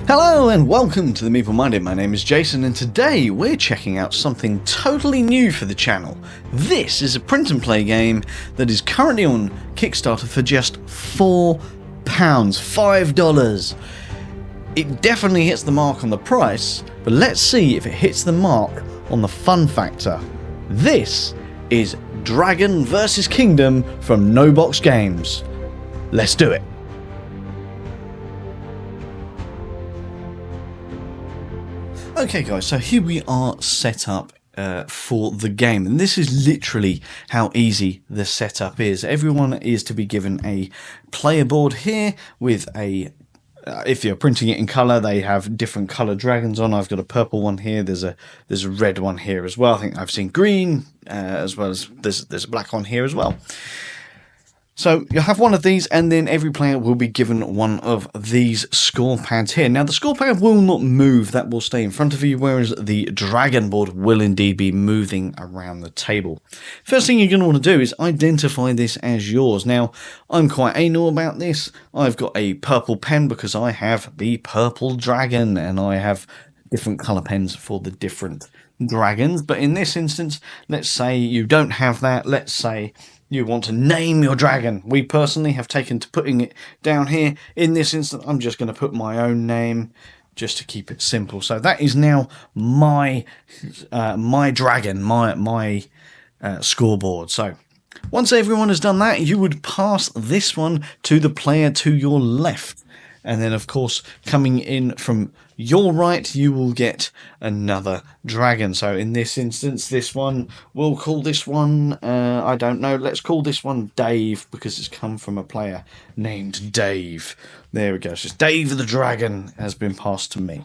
Hello and welcome to the Meeple Minded. My name is Jason and today we're checking out something totally new for the channel. This is a print and play game that is currently on Kickstarter for just £4, $5. It definitely hits the mark on the price, but let's see if it hits the mark on the fun factor. This is Dragon vs Kingdom from No Box Games. Let's do it. Okay guys, so here we are set up for the game, and this is literally how easy the setup is. Everyone is to be given a player board here with a, if you're printing it in colour, they have different colour dragons on. I've got a purple one here, there's a red one here as well. I think I've seen green, as well as there's a black one here as well. So you'll have one of these, and then every player will be given one of these score pads here. Now the score pad will not move, that will stay in front of you, whereas the dragon board will indeed be moving around the table. First thing you're going to want to do is identify this as yours. Now I'm quite anal about this. I've got a purple pen because I have the purple dragon, and I have different colour pens for the different dragons. But in this instance, let's say you don't have that. Let's say you want to name your dragon. We personally have taken to putting it down here. In this instance, I'm just going to put my own name just to keep it simple. So that is now my dragon, my scoreboard. So once everyone has done that, you would pass this one to the player to your left. And then, of course, coming in from your right, you will get another dragon. So in this instance, this one, we'll call this one, I don't know, let's call this one Dave, because it's come from a player named Dave. There we go. So Dave the dragon has been passed to me.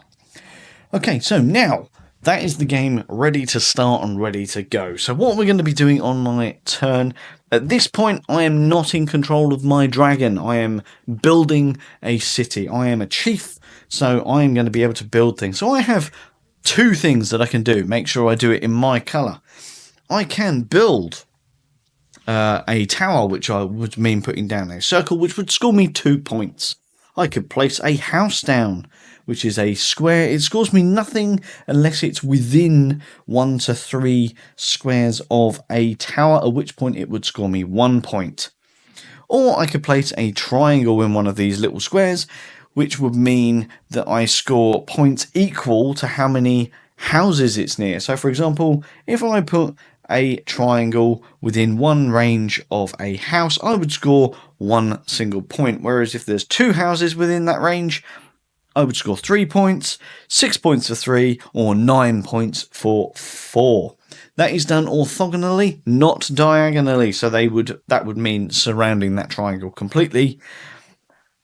Okay, so now that is the game ready to start and ready to go. So what we're going to be doing on my turn, at this point I am not in control of my dragon. I am building a city. I am a chief, so I am going to be able to build things. So I have two things that I can do. Make sure I do it in my colour. I can build a tower, which I would mean putting down a circle, which would score me 2 points. I could place a house down, which is a square. It scores me nothing unless it's within 1 to 3 squares of a tower, at which point it would score me 1 point. Or I could place a triangle in one of these little squares, which would mean that I score points equal to how many houses it's near. So for example, if I put a triangle within one range of a house, I would score 1 single point. Whereas if there's 2 houses within that range, I would score 3 points, 6 points for 3, or 9 points for 4. That is done orthogonally, not diagonally. So that would mean surrounding that triangle completely.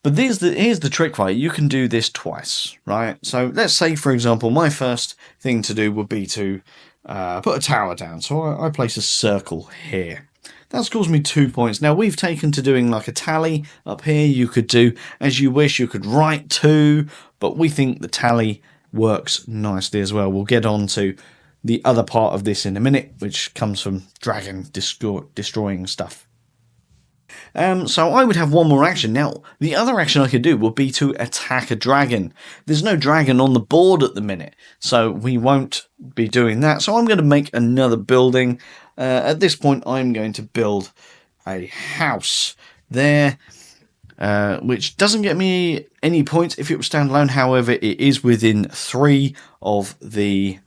But here's the trick, right? You can do this twice, right? So let's say, for example, my first thing to do would be to put a tower down. So I place a circle here. That scores me 2 points. Now we've taken to doing like a tally up here. You could do as you wish. You could write 2, but we think the tally works nicely as well. We'll get on to the other part of this in a minute, which comes from dragon destroying stuff. So I would have one more action. Now, the other action I could do would be to attack a dragon. There's no dragon on the board at the minute, so we won't be doing that. So I'm going to make another building. At this point, I'm going to build a house there, which doesn't get me any points if it was standalone. However, it is within 3 of the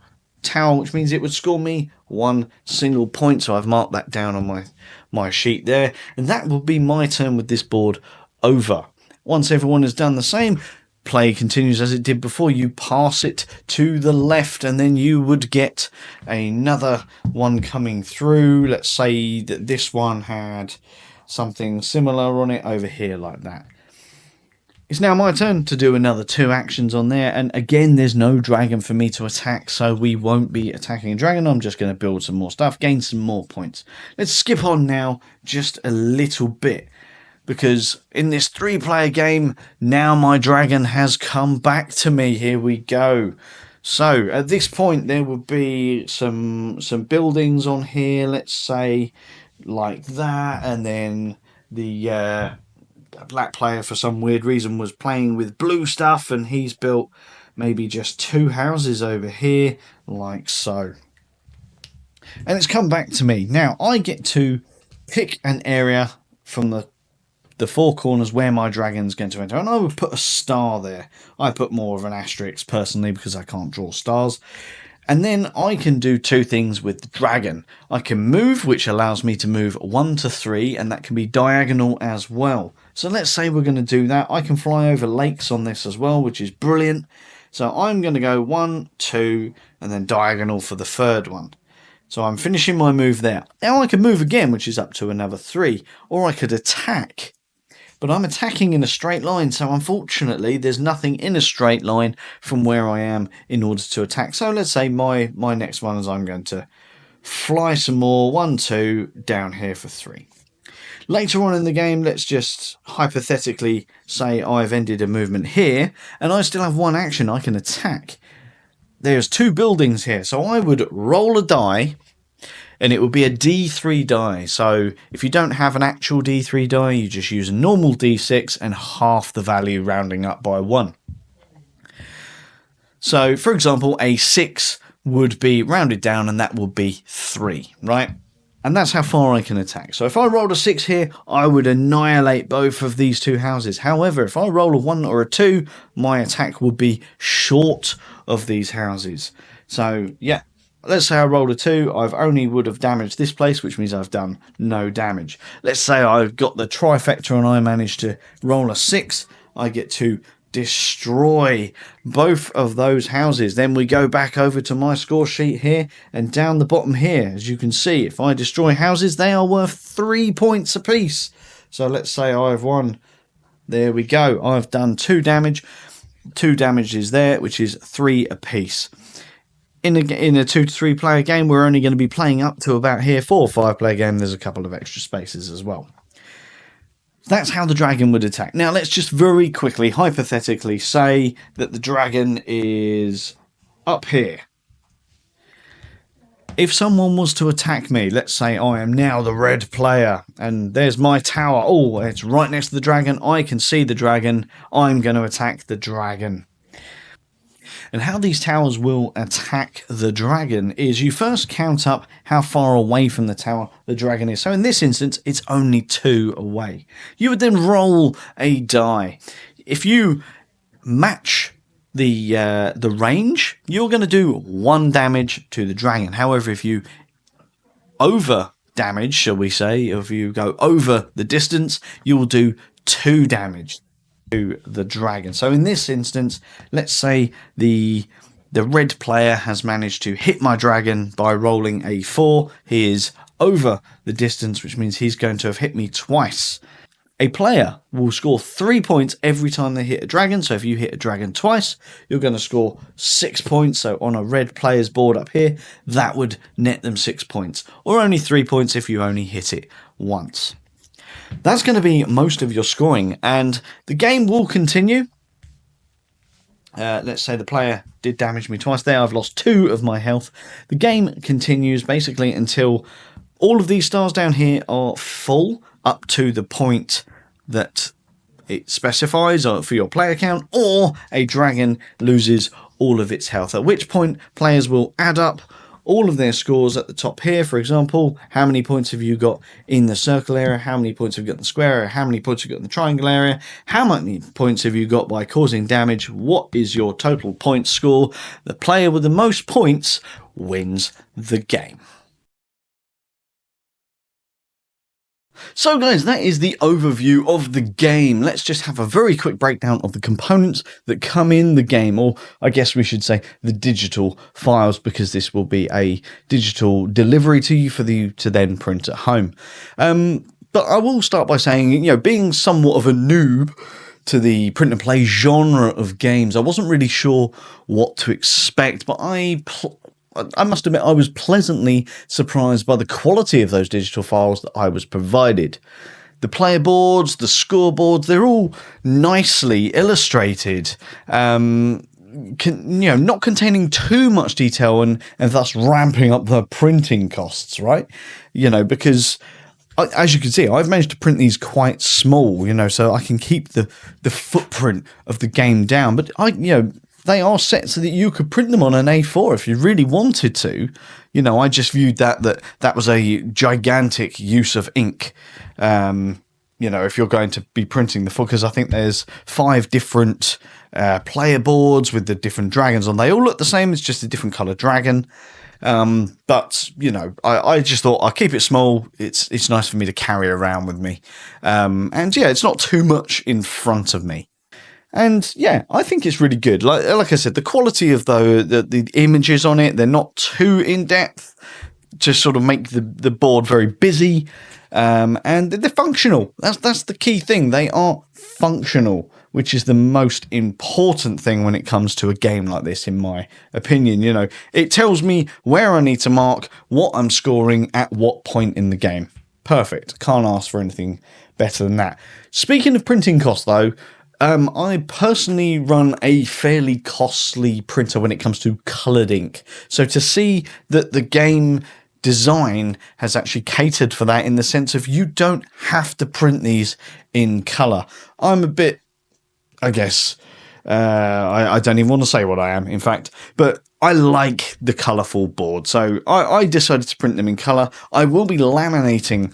tower, which means it would score me 1 single point. So I've marked that down on my sheet there, and that will be my turn with this board over. Once everyone has done the same, play continues as it did before. You pass it to the left, and then you would get another one coming through. Let's say that this one had something similar on it over here like that. It's now my turn to do another 2 actions on there, and again there's no dragon for me to attack, so we won't be attacking a dragon. I'm just going to build some more stuff, gain some more points. Let's skip on now just a little bit, because in this 3-player game, now my dragon has come back to me. Here we go. So at this point there would be some buildings on here, let's say like that, and then the a black player for some weird reason was playing with blue stuff, and he's built maybe just 2 houses over here, like so. And it's come back to me. Now, I get to pick an area from the 4 corners where my dragon's going to enter, and I would put a star there. I put more of an asterisk personally because I can't draw stars. And then I can do 2 things with the dragon. I can move, which allows me to move 1 to 3, and that can be diagonal as well. So let's say we're going to do that. I can fly over lakes on this as well, which is brilliant. So I'm going to go 1, 2, and then diagonal for the 3rd one. So I'm finishing my move there. Now I can move again, which is up to another 3, or I could attack. But I'm attacking in a straight line, so unfortunately there's nothing in a straight line from where I am in order to attack. So let's say my next one is I'm going to fly some more, 1, 2, down here for 3. Later on in the game, let's just hypothetically say I've ended a movement here, and I still have 1 action. I can attack. There's 2 buildings here, so I would roll a die, and it would be a D3 die. So if you don't have an actual D3 die, you just use a normal D6 and half the value, rounding up by 1. So, for example, a 6 would be rounded down, and that would be 3, right? And that's how far I can attack. So if I rolled a 6 here, I would annihilate both of these 2 houses. However, if I roll a 1 or a 2, my attack would be short of these houses. So, yeah. Let's say I rolled a 2, I've only would have damaged this place, which means I've done no damage. Let's say I've got the trifecta and I managed to roll a 6, I get to destroy both of those houses. Then we go back over to my score sheet here, and down the bottom here, as you can see, if I destroy houses, they are worth 3 points apiece. So let's say I've won, there we go, I've done 2 damage, 2 damages there, which is 3 apiece. In a 2 to 3 player game, we're only going to be playing up to about here. 4 or 5 player game, there's a couple of extra spaces as well. That's how the dragon would attack. Now let's just very quickly, hypothetically, say that the dragon is up here. If someone was to attack me, let's say I am now the red player, and there's my tower. Oh, it's right next to the dragon. I can see the dragon. I'm going to attack the dragon. And how these towers will attack the dragon is you first count up how far away from the tower the dragon is. So in this instance, it's only 2 away. You would then roll a die. If you match the range, you're going to do 1 damage to the dragon. However, if you over damage, shall we say, if you go over the distance, you will do 2 damage to the dragon. So in this instance, let's say the red player has managed to hit my dragon by rolling a 4. He is over the distance, which means he's going to have hit me twice. A player will score 3 points every time they hit a dragon. So if you hit a dragon twice, you're going to score 6 points. So on a red player's board up here, that would net them 6 points, or only 3 points if you only hit it once. That's going to be most of your scoring, and the game will continue. Let's say the player did damage me twice there. I've lost 2 of my health. The game continues basically until all of these stars down here are full, up to the point that it specifies for your player count, or a dragon loses all of its health, at which point players will add up all of their scores at the top here. For example, how many points have you got in the circle area, how many points have you got in the square area, how many points have you got in the triangle area, how many points have you got by causing damage, what is your total point score. The player with the most points wins the game. So guys, that is the overview of the game. Let's just have a very quick breakdown of the components that come in the game, or I guess we should say the digital files, because this will be a digital delivery to you for you to then print at home. But I will start by saying, being somewhat of a noob to the print and play genre of games, I wasn't really sure what to expect, but I must admit I was pleasantly surprised by the quality of those digital files that I was provided. The player boards, the scoreboards, they're all nicely illustrated, not containing too much detail and thus ramping up the printing costs, right? Because as you can see, I've managed to print these quite small, so I can keep the footprint of the game down. But they are set so that you could print them on an A4 if you really wanted to. I just viewed that was a gigantic use of ink. If you're going to be printing the full, because I think there's 5 different player boards with the different dragons on. They all look the same. It's just a different color dragon. But I just thought I'll keep it small. It's nice for me to carry around with me. And yeah, it's not too much in front of me. And yeah, I think it's really good. Like I said, the quality of the images on it, they're not too in depth to sort of make the board very busy. And they're functional. That's the key thing. They are functional, which is the most important thing when it comes to a game like this, in my opinion. It tells me where I need to mark, what I'm scoring at what point in the game. Perfect. Can't ask for anything better than that. Speaking of printing costs, though, I personally run a fairly costly printer when it comes to coloured ink. So to see that the game design has actually catered for that, in the sense of you don't have to print these in colour. I'm a bit, I guess, I don't even want to say what I am, in fact, but I like the colourful board. So I decided to print them in colour. I will be laminating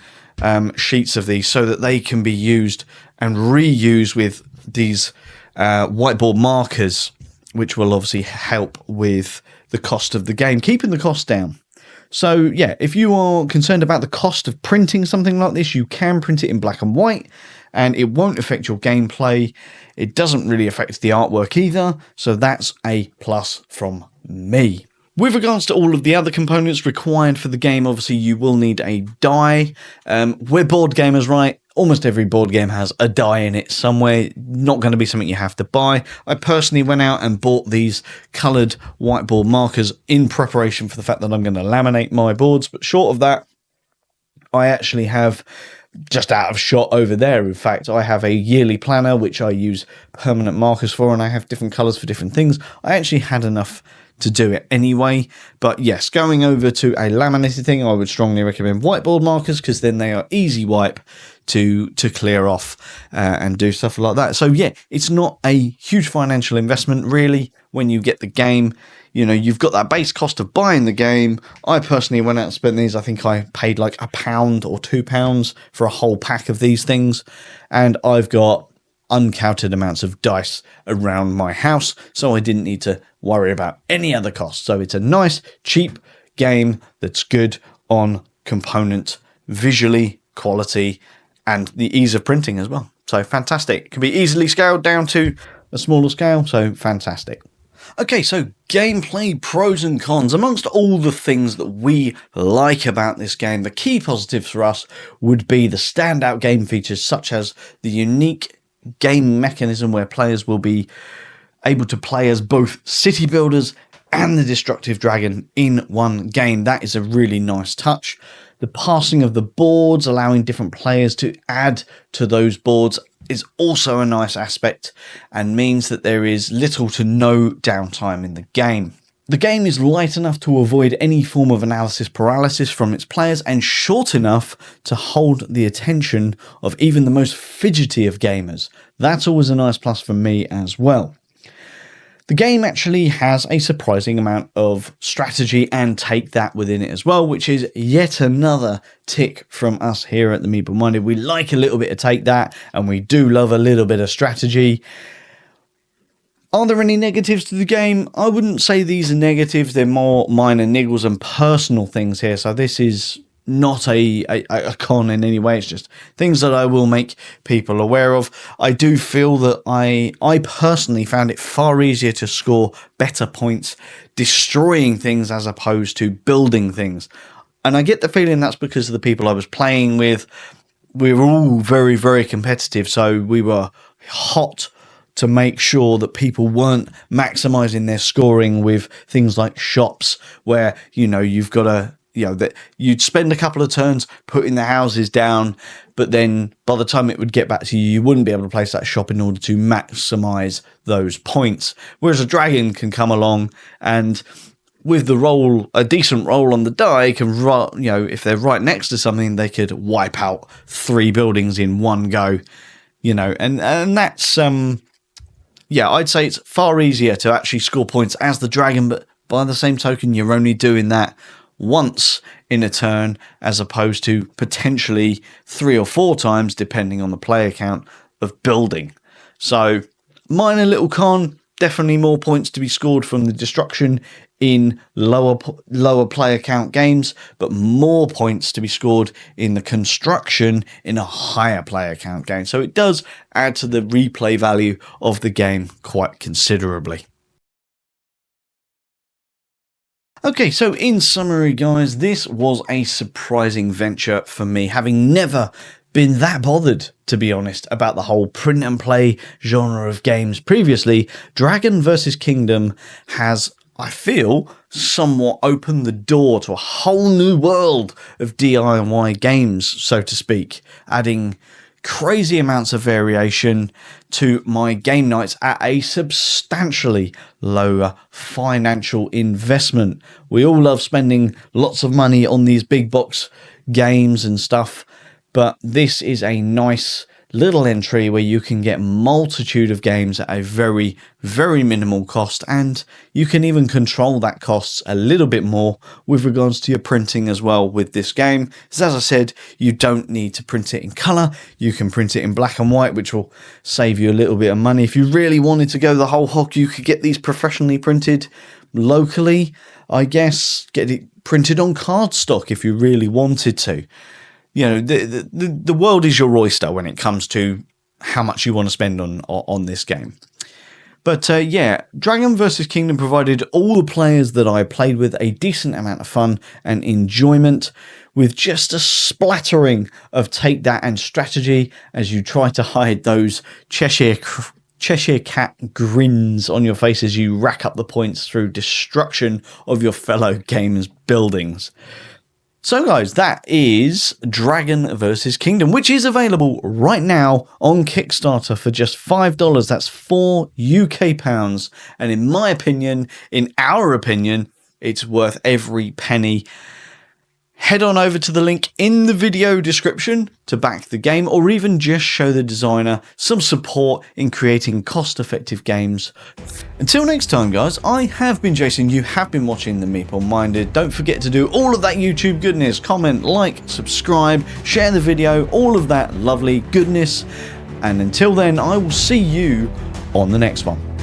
sheets of these so that they can be used and reused with these whiteboard markers, which will obviously help with the cost of the game, keeping the cost down. So yeah, if you are concerned about the cost of printing something like this, you can print it in black and white, and it won't affect your gameplay. It doesn't really affect the artwork either, so that's a plus from me. With regards to all of the other components required for the game, obviously you will need a die. We're board gamers, right? Almost every board game has a die in it somewhere. Not going to be something you have to buy. I personally went out and bought these coloured whiteboard markers in preparation for the fact that I'm going to laminate my boards. But short of that, I actually have, just out of shot over there, in fact, I have a yearly planner which I use permanent markers for, and I have different colours for different things. I actually had enough to do it anyway. But yes, going over to a laminated thing, I would strongly recommend whiteboard markers, because then they are easy wipe to clear off and do stuff like that. So yeah, it's not a huge financial investment really when you get the game. You've got that base cost of buying the game. I personally went out and spent these. I think I paid like £1 or £2 for a whole pack of these things, and I've got uncounted amounts of dice around my house, so I didn't need to worry about any other costs. So it's a nice, cheap game that's good on component, visually, quality, and the ease of printing as well. So fantastic. It can be easily scaled down to a smaller scale, so fantastic. Okay, so gameplay pros and cons. Amongst all the things that we like about this game, the key positives for us would be the standout game features, such as the unique game mechanism where players will be able to play as both city builders and the destructive dragon in one game. That is a really nice touch. The passing of the boards, allowing different players to add to those boards, is also a nice aspect and means that there is little to no downtime in the game. The game is light enough to avoid any form of analysis paralysis from its players, and short enough to hold the attention of even the most fidgety of gamers. That's always a nice plus for me as well. The game actually has a surprising amount of strategy and take that within it as well, which is yet another tick from us here at the Meeple Minded. We like a little bit of take that, and we do love a little bit of strategy. Are there any negatives to the game? I wouldn't say these are negatives. They're more minor niggles and personal things here. So this is not a con in any way. It's just things that I will make people aware of. I do feel that I personally found it far easier to score better points destroying things as opposed to building things. And I get the feeling that's because of the people I was playing with. We were all very, very competitive. So we were hot to make sure that people weren't maximizing their scoring with things like shops where, you've got to, that you'd spend a couple of turns putting the houses down, but then by the time it would get back to you, you wouldn't be able to place that shop in order to maximize those points. Whereas a dragon can come along and with the roll, a decent roll on the die, can, you know, if they're right next to something, they could wipe out 3 buildings in one go, you know, and that's, yeah, I'd say it's far easier to actually score points as the dragon, but by the same token, you're only doing that once in a turn, as opposed to potentially 3 or 4 times, depending on the player count of building. So, minor little con, definitely more points to be scored from the destruction in lower player count games, but more points to be scored in the construction in a higher player count game. So it does add to the replay value of the game quite considerably. Okay, so in summary, guys, this was a surprising venture for me, having never been that bothered, to be honest, about the whole print and play genre of games previously. Dragon vs. Kingdom has, I feel, somewhat opened the door to a whole new world of DIY games, so to speak, adding crazy amounts of variation to my game nights at a substantially lower financial investment. We all love spending lots of money on these big box games and stuff, but this is a nice little entry where you can get multitude of games at a very, very minimal cost, and you can even control that costs a little bit more with regards to your printing as well with this game. So as I said, you don't need to print it in color. You can print it in black and white, which will save you a little bit of money. If you really wanted to go the whole hog, you could get these professionally printed locally, I guess, get it printed on cardstock if you really wanted to. You know, the world is your oyster when it comes to how much you want to spend on this game. But yeah, Dragon vs. Kingdom provided all the players that I played with a decent amount of fun and enjoyment, with just a splattering of take that and strategy as you try to hide those Cheshire Cat grins on your face as you rack up the points through destruction of your fellow gamers' buildings. So guys, that is Dragon vs. Kingdom, which is available right now on Kickstarter for just $5. That's £4 UK. And in my opinion, in our opinion, it's worth every penny. Head on over to the link in the video description to back the game, or even just show the designer some support in creating cost-effective games. Until next time, guys, I have been Jason. You have been watching The Meeple Minded. Don't forget to do all of that YouTube goodness. Comment, like, subscribe, share the video, all of that lovely goodness. And until then, I will see you on the next one.